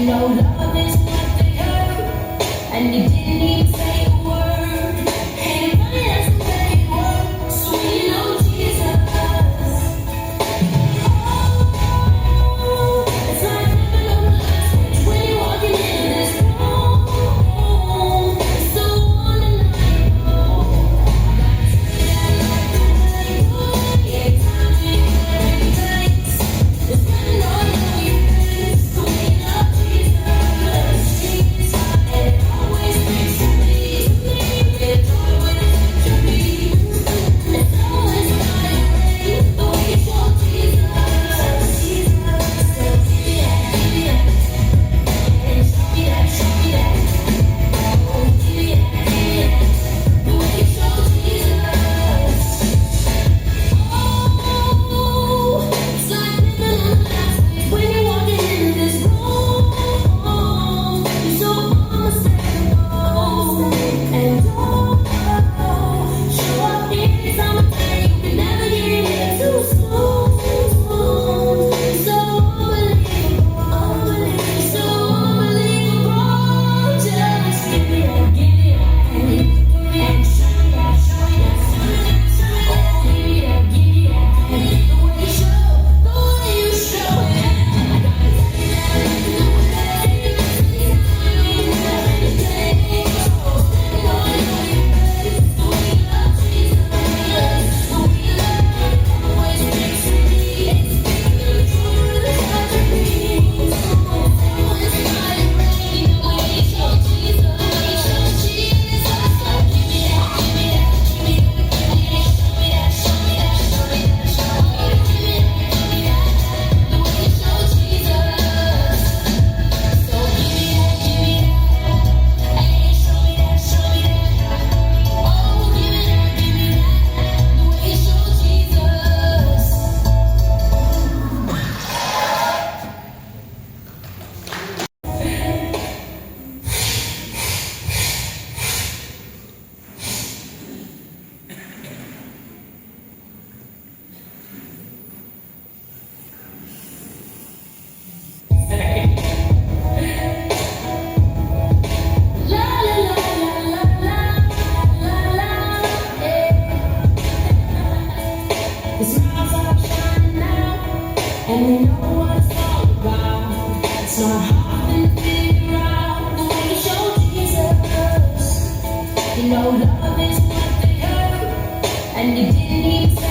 love is what they heard, and you didn't even say a word. Ain't it funny that's the way it works? So you know Jesus. Oh, it's like living on the last page when you're walking in this room. It's so undeniable. Yeah, time and place. It's when all of you friends, so we love Jesus. And it always brings to me, with joy when it's meant to be. It's always fire the way you show Jesus. So give me that, and show me that. Oh, give me that, the way you show Jesus. Oh, it's like living on the last page when you're walking in this room. You're so unmistakable, and show up any time of day. You can never get here too soon. So unbelievable, so unbelievable. Just give me that, and show me that. Oh, give me that, the way you show it. I gotta tell you that, the way you The smiles are shining now, and we know what it's all about. It's not hard to figure out the way you show Jesus. Love is what they heard, and you didn't even